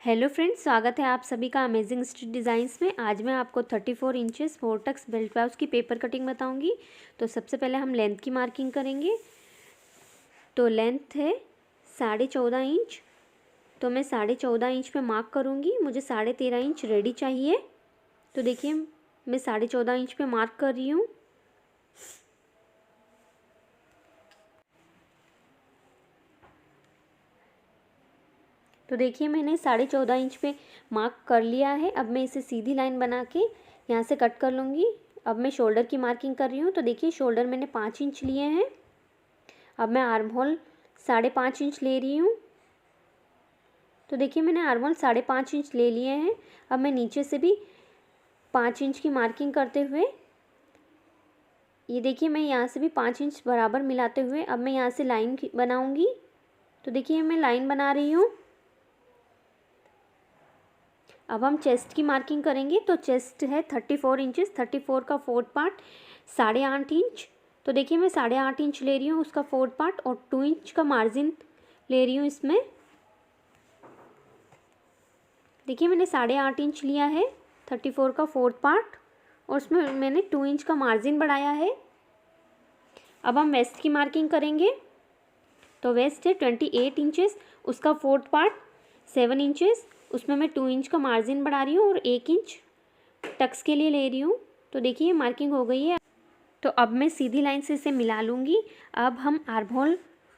Hello friends, स्वागत है आप सभी का अमेजिंग स्टिच डिज़ाइंस में। आज मैं आपको 34 इंचेस वोर्टेक्स बेल्ट ब्लाउज की पेपर कटिंग बताऊंगी। तो सबसे पहले हम लेंथ की मार्किंग करेंगे। तो लेंथ है 14.5 इंच। तो मैं 14.5 इंच पे मार्क करूंगी। मुझे 13.5 इंच रेडी चाहिए। तो देखिए मैं 14.5 इंच पे मार्क कर रही हूँ। तो देखिए मैंने 14.5 इंच पे मार्क कर लिया है। अब मैं इसे सीधी लाइन बना के यहाँ से कट कर लूँगी। अब मैं शोल्डर की मार्किंग कर रही हूँ। तो देखिए शोल्डर मैंने 5 इंच लिए हैं। अब मैं आर्म होल 5.5 इंच ले रही हूँ। तो देखिए मैंने आर्म होल 5.5 इंच ले लिए हैं। अब मैं नीचे से भी 5 इंच की मार्किंग करते हुए, ये देखिए मैं यहाँ से भी 5 इंच बराबर मिलाते हुए अब मैं यहाँ से लाइन बनाऊँगी। तो देखिए मैं लाइन बना रही हूँ। अब हम चेस्ट की मार्किंग करेंगे। तो चेस्ट है 34 इंचेस। 34 का फोर्थ पार्ट 8.5 इंच। तो देखिए मैं 8.5 इंच ले रही हूँ उसका फोर्थ पार्ट, और 2 इंच का मार्जिन ले रही हूँ इसमें। देखिए मैंने 8.5 इंच लिया है 34 का फोर्थ पार्ट, और उसमें मैंने 2 इंच का मार्जिन बढ़ाया है। अब हम वेस्ट की मार्किंग करेंगे। तो वेस्ट है 28 इंचेस, उसका फोर्थ पार्ट 7 इंचेस, उसमें मैं 2 इंच का मार्जिन बढ़ा रही हूँ और 1 इंच टक्स के लिए ले रही हूँ। तो देखिए मार्किंग हो गई है। तो अब मैं सीधी लाइन से इसे मिला लूँगी। अब हम आर्म होल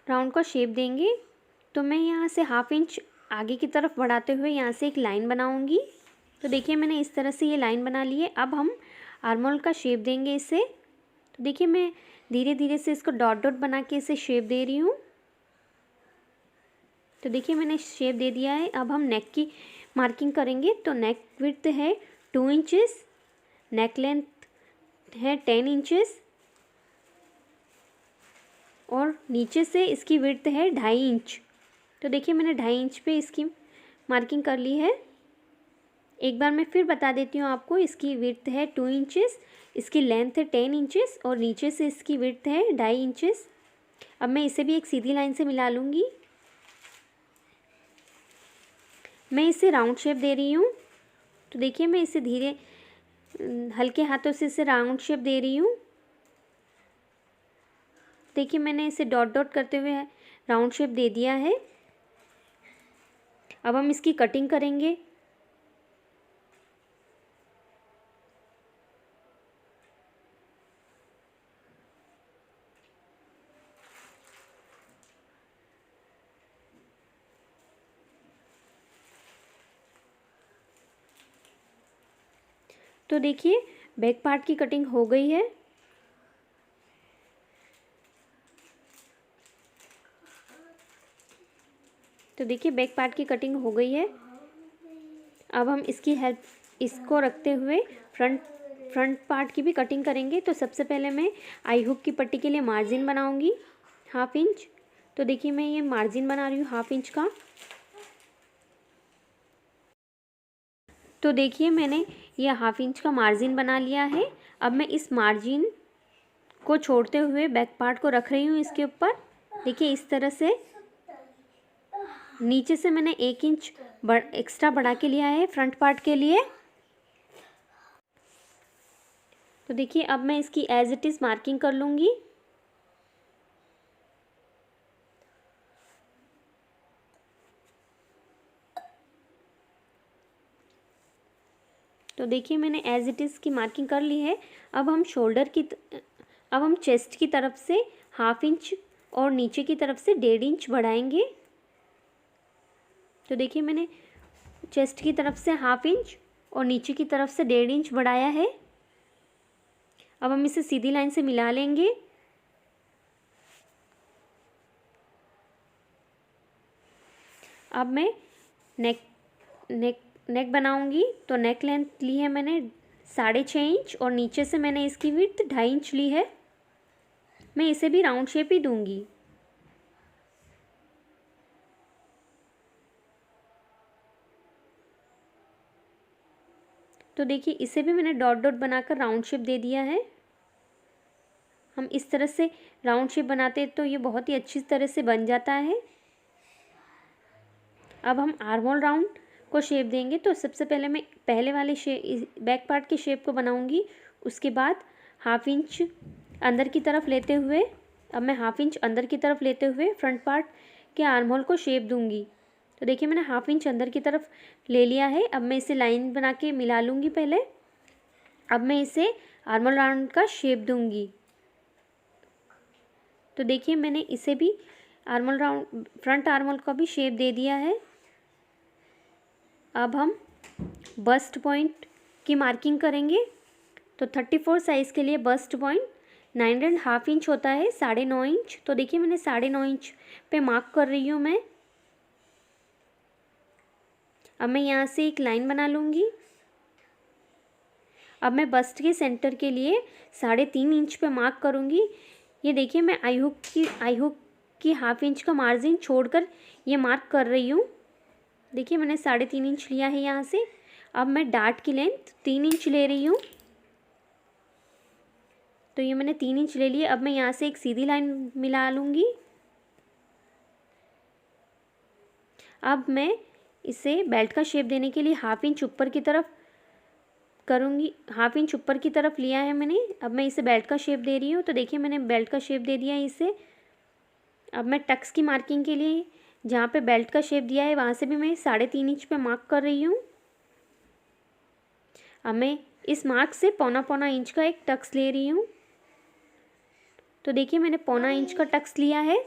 राउंड का शेप देंगे। तो मैं यहाँ से 1/2 इंच आगे की तरफ बढ़ाते हुए यहाँ से एक लाइन बनाऊँगी। तो देखिए मैंने इस तरह से ये लाइन बना ली है। अब हम आर्म होल का शेप देंगे इसे। तो देखिए मैं धीरे धीरे से इसको डॉट डॉट बना के इसे शेप दे रही हूँ। तो देखिए मैंने शेप दे दिया है। अब हम नेक की मार्किंग करेंगे। तो नेक विड्थ है 2 इंचेस, नेक लेंथ है 10 इंचेस, और नीचे से इसकी विड्थ है 2.5 इंच। तो देखिए मैंने 2.5 इंच पे इसकी मार्किंग कर ली है। एक बार मैं फिर बता देती हूँ आपको। इसकी विड्थ है 2 इंचेस, इसकी लेंथ है 10 इंचेस, और नीचे से इसकी विड्थ है 2.5 इंचेस। अब मैं इसे भी एक सीधी लाइन से मिला लूँगी। मैं इसे राउंड शेप दे रही हूँ। तो देखिए मैं इसे धीरे हल्के हाथों से इसे राउंड शेप दे रही हूँ। देखिए मैंने इसे डॉट डॉट करते हुए राउंड शेप दे दिया है। अब हम इसकी कटिंग करेंगे। तो देखिए बैक पार्ट की कटिंग हो गई है। तो देखिए बैक पार्ट की कटिंग हो गई है। अब हम इसकी हेल्प इसको रखते हुए फ्रंट पार्ट की भी कटिंग करेंगे। तो सबसे पहले मैं आई हुक की पट्टी के लिए मार्जिन बनाऊंगी 1/2 इंच। तो देखिए मैं ये मार्जिन बना रही हूँ 1/2 इंच का। तो देखिए मैंने ये 1/2 इंच का मार्जिन बना लिया है। अब मैं इस मार्जिन को छोड़ते हुए बैक पार्ट को रख रही हूँ इसके ऊपर। देखिए इस तरह से नीचे से मैंने 1 इंच एक्स्ट्रा बढ़ा के लिया है फ्रंट पार्ट के लिए। तो देखिए अब मैं इसकी एज इट इज़ मार्किंग कर लूँगी। तो देखिए मैंने एज इट इज़ की मार्किंग कर ली है। अब हम चेस्ट की तरफ से 1/2 इंच और नीचे की तरफ से 1.5 इंच बढ़ाएंगे। तो देखिए मैंने चेस्ट की तरफ से 1/2 इंच और नीचे की तरफ से 1.5 इंच बढ़ाया है। अब हम इसे सीधी लाइन से मिला लेंगे। अब मैं नेक नेक नेक बनाऊंगी। तो नेक लेंथ ली है मैंने 6.5 इंच, और नीचे से मैंने इसकी विड्थ 2.5 इंच ली है। मैं इसे भी राउंड शेप ही दूंगी। तो देखिए इसे भी मैंने डॉट डॉट बनाकर राउंड शेप दे दिया है। हम इस तरह से राउंड शेप बनाते हैं तो ये बहुत ही अच्छी तरह से बन जाता है। अब हम आर्म होल राउंड को शेप देंगे। तो सबसे पहले मैं पहले वाले बैक पार्ट के शेप को बनाऊंगी। उसके बाद हाफ इंच अंदर की तरफ लेते हुए, अब मैं हाफ इंच अंदर की तरफ लेते हुए फ्रंट पार्ट के आर्म होल को शेप दूंगी। तो देखिए मैंने हाफ इंच अंदर की तरफ ले लिया है। अब मैं इसे लाइन बना के मिला लूँगी पहले। अब मैं इसे आर्म होल राउंड का शेप दूंगी। तो देखिए मैंने इसे भी arm hole round, front arm hole का भी शेप दे दिया है। अब हम बस्ट पॉइंट की मार्किंग करेंगे। तो 34 साइज़ के लिए बस्ट पॉइंट 9.5 इंच होता है, 9.5 इंच। तो देखिए मैंने 9.5 इंच पे मार्क कर रही हूँ मैं। अब मैं यहाँ से एक लाइन बना लूँगी। अब मैं बस्ट के सेंटर के लिए 3.5 इंच पे मार्क करूँगी। ये देखिए मैं आई हुक की हाफ इंच का मार्जिन छोड़कर ये मार्क कर रही हूँ। देखिए मैंने 3.5 इंच लिया है यहाँ से। अब मैं डार्ट की लेंथ 3 इंच ले रही हूँ। तो ये मैंने 3 इंच ले लिए। अब मैं यहाँ से एक सीधी लाइन मिला लूँगी। अब मैं इसे बेल्ट का शेप देने के लिए हाफ इंच ऊपर की तरफ करूँगी। हाफ इंच ऊपर की तरफ लिया है मैंने। अब मैं इसे बेल्ट का शेप दे रही हूँ। तो देखिए मैंने बेल्ट का शेप दे दिया है इसे। अब मैं टक्स की मार्किंग के लिए जहाँ पे बेल्ट का शेप दिया है वहाँ से भी मैं 3.5 इंच पे मार्क कर रही हूँ। अब मैं इस मार्क से 1.25 इंच का एक टक्स ले रही हूँ। तो देखिए मैंने 1.25 इंच का टक्स लिया है।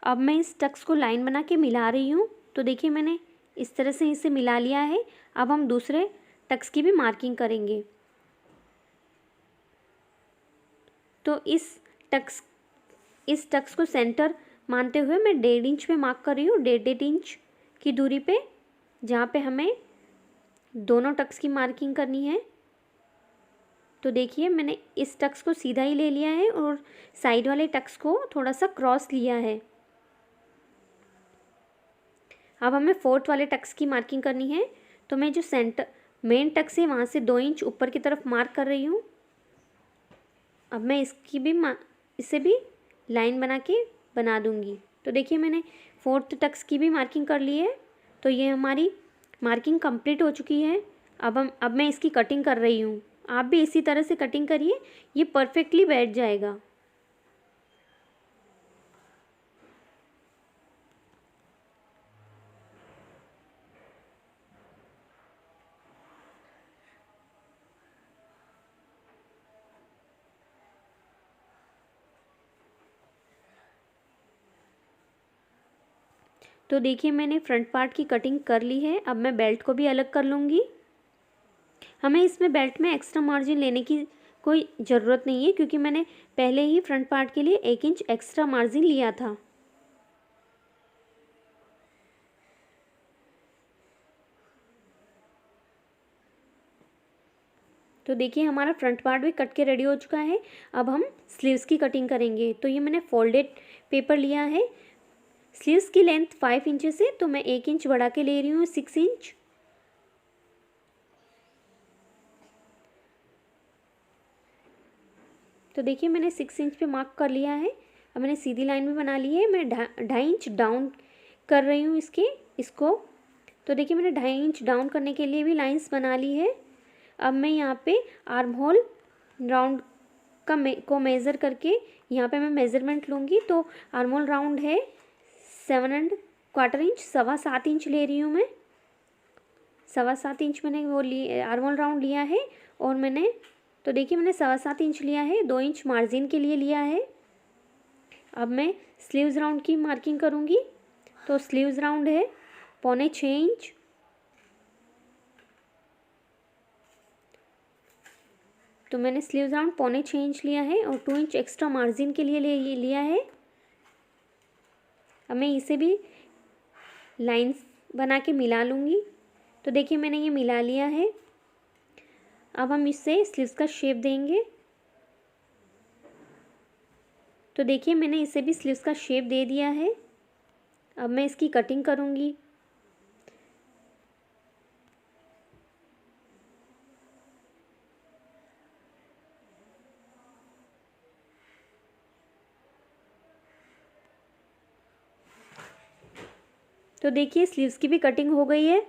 अब मैं इस टक्स को लाइन बना के मिला रही हूँ। तो देखिए मैंने इस तरह से इसे मिला लिया है। अब हम दूसरे टक्स की भी मार्किंग करेंगे। तो इस टक्स को सेंटर मानते हुए मैं 1.5 इंच पे मार्क कर रही हूँ, 1.5 इंच की दूरी पे, जहाँ पे हमें दोनों टक्स की मार्किंग करनी है। तो देखिए मैंने इस टक्स को सीधा ही ले लिया है और साइड वाले टक्स को थोड़ा सा क्रॉस लिया है। अब हमें फोर्थ वाले टक्स की मार्किंग करनी है। तो मैं जो मेन टक्स है वहाँ से 2 इंच ऊपर की तरफ मार्क कर रही हूँ। अब मैं इसे भी लाइन बना दूँगी। तो देखिए मैंने फोर्थ टक्स की भी मार्किंग कर ली है। तो ये हमारी मार्किंग कंप्लीट हो चुकी है। अब मैं इसकी कटिंग कर रही हूँ। आप भी इसी तरह से कटिंग करिए, ये परफेक्टली बैठ जाएगा। तो देखिए मैंने फ्रंट पार्ट की कटिंग कर ली है। अब मैं बेल्ट को भी अलग कर लूँगी। हमें इसमें बेल्ट में एक्स्ट्रा मार्जिन लेने की कोई ज़रूरत नहीं है, क्योंकि मैंने पहले ही फ्रंट पार्ट के लिए 1 इंच एक्स्ट्रा मार्जिन लिया था। तो देखिए हमारा फ्रंट पार्ट भी कट के रेडी हो चुका है। अब हम स्लीव्स की कटिंग करेंगे। तो ये मैंने फोल्डेड पेपर लिया है। स्लीव्स की लेंथ 5 इंचेस है, तो मैं 1 इंच बढ़ा के ले रही हूँ, 6 इंच। तो देखिए मैंने 6 इंच पे मार्क कर लिया है। अब मैंने सीधी लाइन भी बना ली है। मैं 2.5 इंच डाउन कर रही हूँ इसको। तो देखिए मैंने 2.5 इंच डाउन करने के लिए भी लाइंस बना ली है। अब मैं यहाँ पे आर्म होल राउंड को मेज़र करके यहाँ पे मैं मेज़रमेंट लूँगी। तो आर्म होल राउंड है 7¼ इंच, 7.25 इंच ले रही हूँ मैं। 7.25 इंच मैंने आर्म होल राउंड लिया है। और तो देखिए मैंने 7.25 इंच लिया है, 2 इंच मार्जिन के लिए लिया है। अब मैं स्लीव्स राउंड की मार्किंग करूँगी। तो स्लीव्स राउंड है 6.25 इंच। तो मैंने स्लीव्स राउंड 6.25 इंच लिया है और 2 इंच एक्स्ट्रा मार्जिन के लिए लिया है। अब मैं इसे भी लाइंस बना के मिला लूँगी। तो देखिए मैंने ये मिला लिया है। अब हम इससे स्लीव्स का शेप देंगे। तो देखिए मैंने इसे भी स्लीव्स का शेप दे दिया है। अब मैं इसकी कटिंग करूँगी। तो देखिए स्लीव्स की भी कटिंग हो गई है।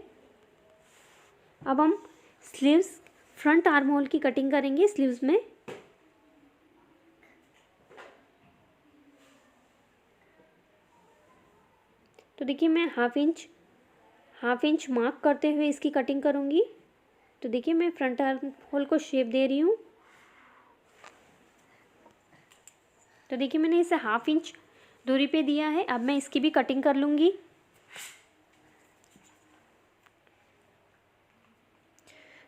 अब हम स्लीव्स फ्रंट आर्म होल की कटिंग करेंगे स्लीव्स में। तो देखिए मैं हाफ इंच मार्क करते हुए इसकी कटिंग करूँगी। तो देखिए मैं फ्रंट आर्म होल को शेप दे रही हूँ। तो देखिए मैंने इसे हाफ इंच दूरी पे दिया है। अब मैं इसकी भी कटिंग कर लूँगी।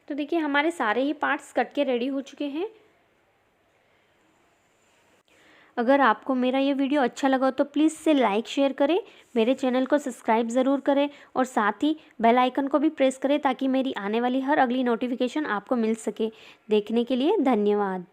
तो देखिए हमारे सारे ही पार्ट्स कट के रेडी हो चुके हैं। अगर आपको मेरा ये वीडियो अच्छा लगा तो प्लीज़ इसे लाइक शेयर करें, मेरे चैनल को सब्सक्राइब ज़रूर करें और साथ ही बेल आइकन को भी प्रेस करें ताकि मेरी आने वाली हर अगली नोटिफिकेशन आपको मिल सके। देखने के लिए धन्यवाद।